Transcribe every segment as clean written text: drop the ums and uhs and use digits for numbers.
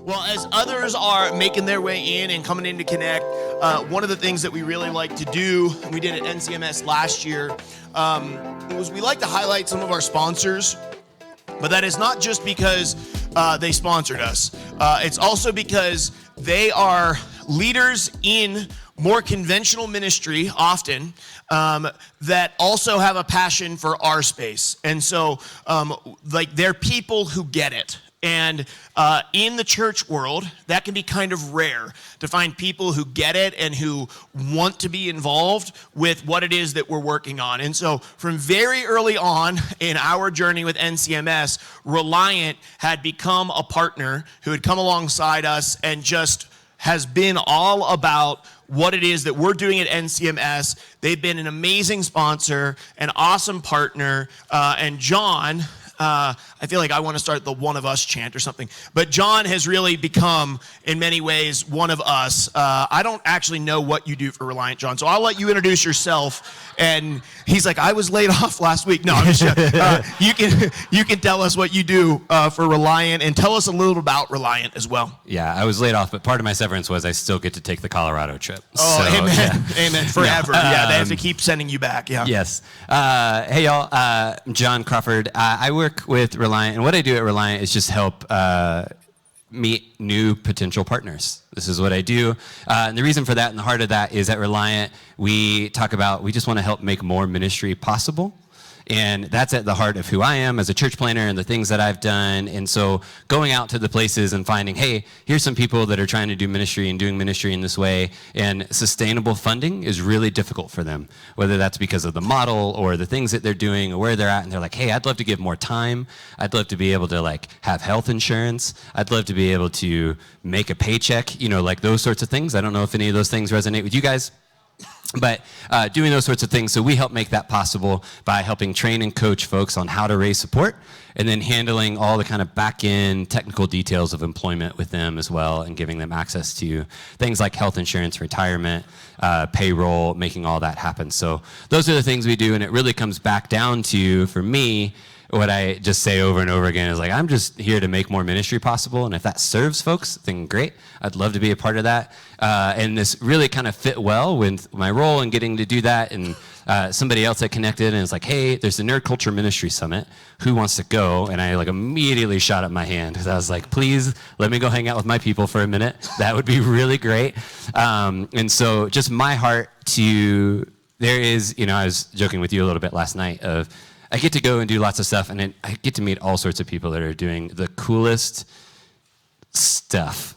Well, as others are making their way in and coming in to connect, one of the things that we really like to do, and we did at NCMS last year, was we like to highlight some of our sponsors. But that is not just because they sponsored us. It's also because they are leaders in more conventional ministry often that also have a passion for our space. And so they're people who get it. And in the church world, that can be kind of rare to find people who get it and who want to be involved with what it is that we're working on. And so from very early on in our journey with NCMS, Reliant had become a partner who had come alongside us and just has been all about what it is that we're doing at NCMS. They've been an amazing sponsor, an awesome partner, and John, I feel like I want to start the one of us chant or something. But John has really become, in many ways, one of us. I don't actually know what you do for Reliant, John, so I'll let you introduce yourself. And he's like, I was laid off last week. No, I'm just, you can tell us what you do for Reliant, and tell us a little about Reliant as well. Yeah, I was laid off, but part of my severance was I still get to take the Colorado trip. Oh, so, amen, yeah. Amen, forever. Yeah, they have to keep sending you back. Yeah. Yes. Hey, y'all. I'm John Crawford. I work with Reliant, and what I do at Reliant is just help meet new potential partners. This is what I do. And the reason for that and the heart of that is at Reliant, we talk about, we just want to help make more ministry possible. And that's at the heart of who I am as a church planner and the things that I've done. And so going out to the places and finding, hey, here's some people that are trying to do ministry and doing ministry in this way. And sustainable funding is really difficult for them, whether that's because of the model or the things that they're doing or where they're at. And they're like, hey, I'd love to give more time. I'd love to be able to have health insurance. I'd love to be able to make a paycheck, those sorts of things. I don't know if any of those things resonate with you guys. But doing those sorts of things, so we help make that possible by helping train and coach folks on how to raise support and then handling all the kind of back-end technical details of employment with them as well and giving them access to things like health insurance, retirement, payroll, making all that happen. So those are the things we do, and it really comes back down to, for me, what I just say over and over again is I'm just here to make more ministry possible, and if that serves folks, then great. I'd love to be a part of that. And this really kind of fit well with my role in getting to do that. And somebody else that connected and it's like, hey, there's the Nerd Culture Ministry Summit. Who wants to go? And I immediately shot up my hand because I was like, please let me go hang out with my people for a minute. That would be really great. And so just my heart there is, I was joking with you a little bit last night of, I get to go and do lots of stuff, and then I get to meet all sorts of people that are doing the coolest stuff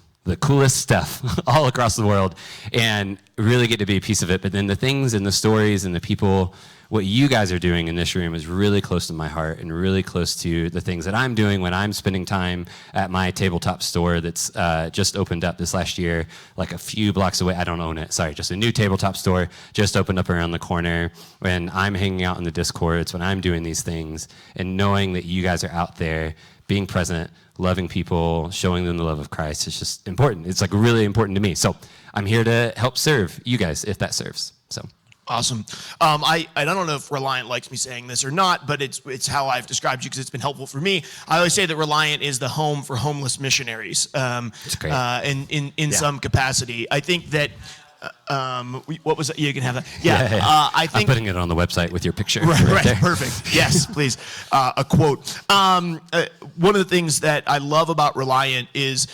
all across the world, and really get to be a piece of it. But then the things and the stories and the people, what you guys are doing in this room is really close to my heart and really close to the things that I'm doing when I'm spending time at my tabletop store that's just opened up this last year, a few blocks away. I don't own it, sorry, just a new tabletop store just opened up around the corner. When I'm hanging out in the Discords, when I'm doing these things, and knowing that you guys are out there being present, loving people, showing them the love of Christ, it's just important. It's really important to me. So I'm here to help serve you guys if that serves. So. Awesome. I don't know if Reliant likes me saying this or not, but it's how I've described you because it's been helpful for me. I always say that Reliant is the home for homeless missionaries. That's great. In some capacity. I think that. What was it? You can have that. Yeah. I think I'm putting it on the website with your picture. Right there. Perfect. Yes, please. A quote. One of the things that I love about Reliant is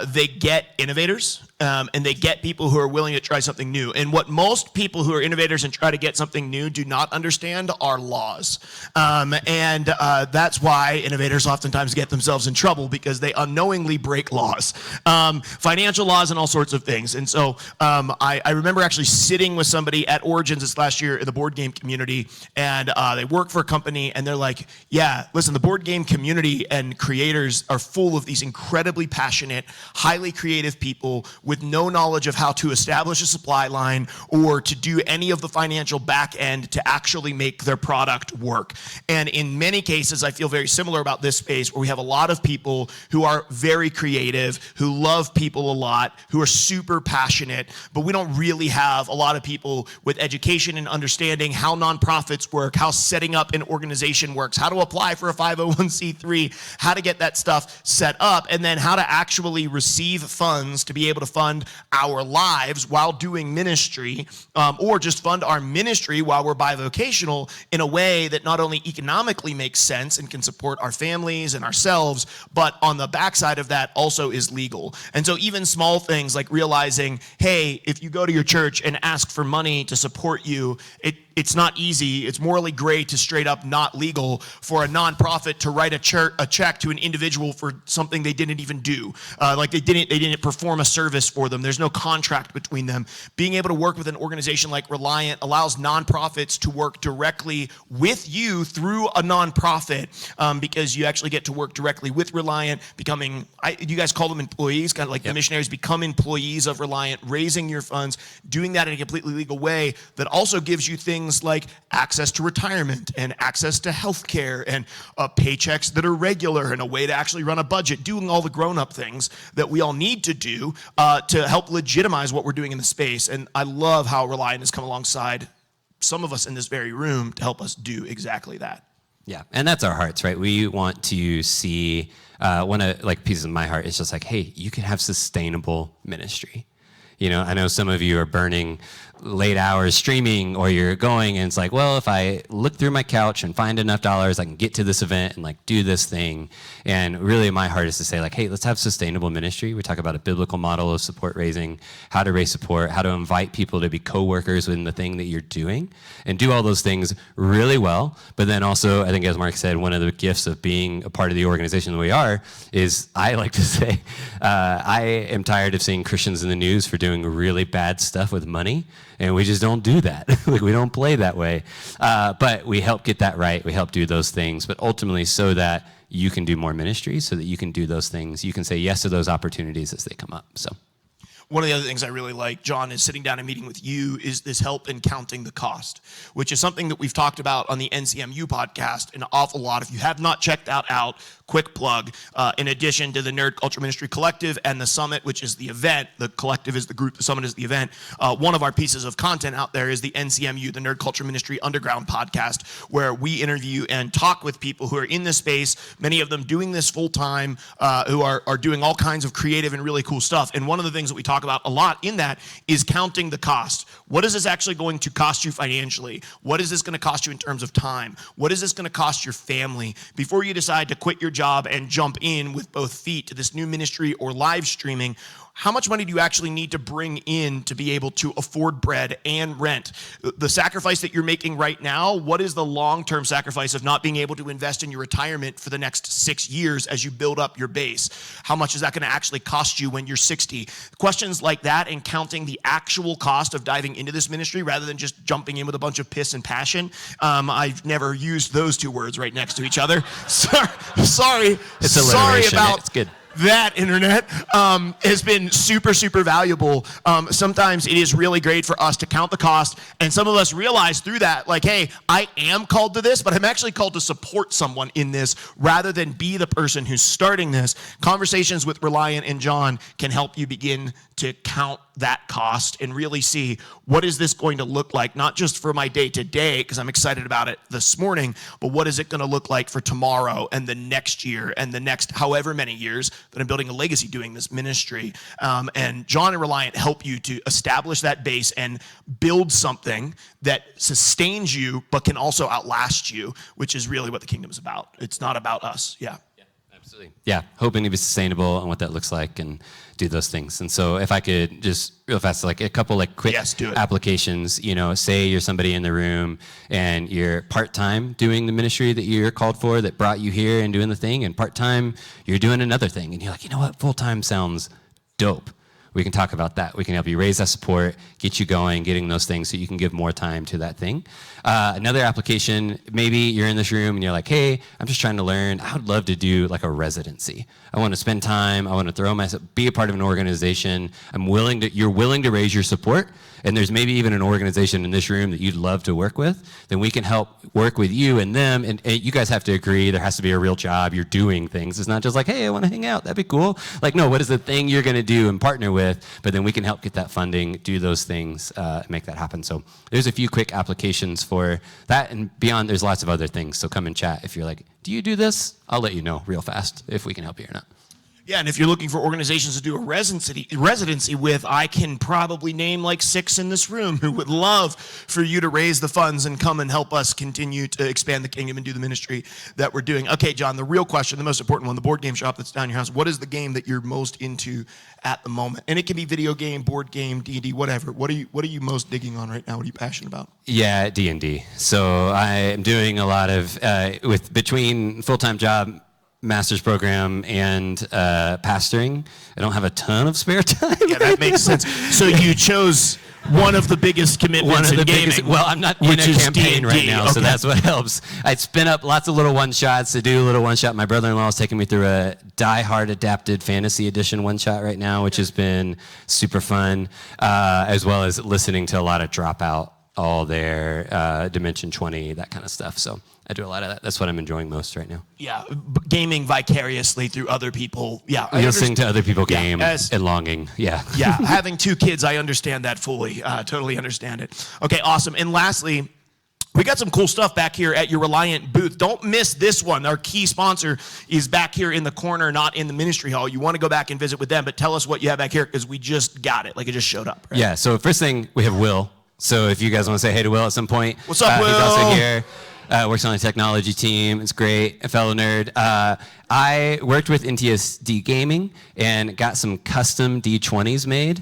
they get innovators. And they get people who are willing to try something new. And what most people who are innovators and try to get something new do not understand are laws. And that's why innovators oftentimes get themselves in trouble because they unknowingly break laws, financial laws and all sorts of things. And so I remember actually sitting with somebody at Origins this last year in the board game community, and they work for a company, and they're like, yeah, listen, the board game community and creators are full of these incredibly passionate, highly creative people with no knowledge of how to establish a supply line or to do any of the financial back end to actually make their product work. And in many cases, I feel very similar about this space where we have a lot of people who are very creative, who love people a lot, who are super passionate, but we don't really have a lot of people with education and understanding how nonprofits work, how setting up an organization works, how to apply for a 501c3, how to get that stuff set up, and then how to actually receive funds to be able to fund our lives while doing ministry, or just fund our ministry while we're bivocational in a way that not only economically makes sense and can support our families and ourselves, but on the backside of that also is legal. And so even small things like realizing, hey, if you go to your church and ask for money to support you, it's not easy. It's morally gray to straight up not legal for a nonprofit to write a check to an individual for something they didn't even do. Like they didn't perform a service for them. There's no contract between them. Being able to work with an organization like Reliant allows nonprofits to work directly with you through a nonprofit, because you actually get to work directly with Reliant, you guys call them employees, kind of like the missionaries become employees of Reliant, raising your funds, doing that in a completely legal way that also gives you things like access to retirement and access to health care and paychecks that are regular and a way to actually run a budget, doing all the grown-up things that we all need to do to help legitimize what we're doing in the space. And I love how Reliant has come alongside some of us in this very room to help us do exactly that. Yeah, and that's our hearts, right? We want to see, one of like pieces of my heart is just like, hey, you can have sustainable ministry. You know, I know some of you are burning late hours streaming, or you're going and it's like, well, if I look through my couch and find enough dollars, I can get to this event and like do this thing. And really my heart is to say like, hey, let's have sustainable ministry. We talk about a biblical model of support raising, how to raise support, how to invite people to be co-workers in the thing that you're doing and do all those things really well. But then also, I think as Mark said, one of the gifts of being a part of the organization that we are is, I like to say, I am tired of seeing Christians in the news for doing really bad stuff with money. And we just don't do that. Like, we don't play that way. But we help get that right. We help do those things. But ultimately so that you can do more ministry, so that you can do those things. You can say yes to those opportunities as they come up. So. One of the other things I really like, John, is sitting down and meeting with you is this help in counting the cost, which is something that we've talked about on the NCMU podcast an awful lot. If you have not checked that out, quick plug, in addition to the Nerd Culture Ministry Collective and the Summit, which is the event, the collective is the group, the Summit is the event, one of our pieces of content out there is the NCMU, the Nerd Culture Ministry Underground podcast, where we interview and talk with people who are in this space, many of them doing this full time, who are doing all kinds of creative and really cool stuff. And one of the things that we talk about a lot in that is counting the cost. What is this actually going to cost you financially? What is this going to cost you in terms of time? What is this going to cost your family? Before you decide to quit your job and jump in with both feet to this new ministry or live streaming, how much money do you actually need to bring in to be able to afford bread and rent? The sacrifice that you're making right now, what is the long-term sacrifice of not being able to invest in your retirement for the next 6 years as you build up your base? How much is that going to actually cost you when you're 60? Questions like that, and counting the actual cost of diving into this ministry rather than just jumping in with a bunch of piss and passion. I've never used those two words right next to each other. Sorry. It's sorry alliteration. about It's good. That internet has been super, super valuable. Sometimes it is really great for us to count the cost, and some of us realize through that, like, hey, I am called to this, but I'm actually called to support someone in this rather than be the person who's starting this. Conversations with Reliant and John can help you begin to count that cost and really see, what is this going to look like, not just for my day-to-day, because I'm excited about it this morning, but what is it going to look like for tomorrow and the next year and the next however many years that I'm building a legacy doing this ministry. And John and Reliant help you to establish that base and build something that sustains you but can also outlast you, which is really what the kingdom is about. It's not about us. Yeah. Absolutely. Yeah, hoping to be sustainable and what that looks like and do those things. And so if I could just real fast, like a couple like quick applications, you know, say you're somebody in the room and you're part-time doing the ministry that you're called for that brought you here and doing the thing, and part-time you're doing another thing and you're like, you know what, full-time sounds dope. we can talk about that. We can help you raise that support, get you going, getting those things so you can give more time to that thing. Another application, maybe you're in this room and you're like, hey, I'm just trying to learn. I would love to do like a residency. I want to spend time. I want to throw myself, be a part of an organization. You're willing to raise your support. And there's maybe even an organization in this room that you'd love to work with, then we can help work with you and them. And you guys have to agree there has to be a real job. You're doing things. It's not just like, hey, I want to hang out. That'd be cool. Like, no, what is the thing you're going to do and partner with? But then we can help get that funding, do those things, make that happen. So there's a few quick applications for that. And beyond, there's lots of other things. So come and chat. If you're like, do you do this? I'll let you know real fast if we can help you or not. Yeah, and if you're looking for organizations to do a residency with, I can probably name like 6 in this room who would love for you to raise the funds and come and help us continue to expand the kingdom and do the ministry that we're doing. Okay, John, the real question, the most important one, the board game shop that's down your house, what is the game that you're most into at the moment? And it can be video game, board game, D&D, whatever. What are you most digging on right now? What are you passionate about? Yeah, D&D. So I am doing a lot of, between full-time job, master's program and pastoring, I don't have a ton of spare time. Yeah, that makes sense. So you chose one of the biggest commitments in gaming. Well, I'm not in a campaign right now, so that's what helps. I'd spin up lots of little one-shots to do a little one-shot. My brother-in-law is taking me through a Die Hard adapted fantasy edition one-shot right now, which has been super fun, as well as listening to a lot of Dropout, all their Dimension 20, that kind of stuff. So I do a lot of that. That's what I'm enjoying most right now. Yeah, gaming vicariously through other people. Yeah, listening to other people game and longing. Yeah. Yeah, having 2 kids, I understand that fully. Totally understand it. Okay, awesome. And lastly, we got some cool stuff back here at your Reliant booth. Don't miss this one. Our key sponsor is back here in the corner, not in the ministry hall. You want to go back and visit with them, but tell us what you have back here because we just got it. Like it just showed up. Right? Yeah, so first thing, we have Will. So if you guys want to say hey to Will at some point. What's up, Will? He's also here. Works on the technology team. It's great. A fellow nerd. I worked with NTSD Gaming and got some custom D20s made,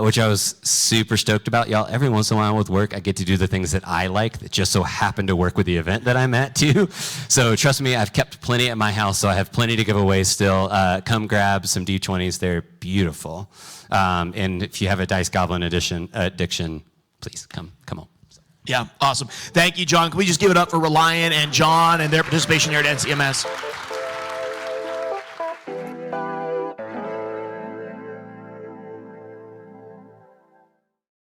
which I was super stoked about. Y'all, every once in a while with work, I get to do the things that I like that just so happen to work with the event that I'm at too. So trust me, I've kept plenty at my house, so I have plenty to give away still. Come grab some D20s. They're beautiful. And if you have a Dice Goblin addiction, please come on. Yeah, awesome. Thank you, John. Can we just give it up for Reliant and John and their participation here at NCMS?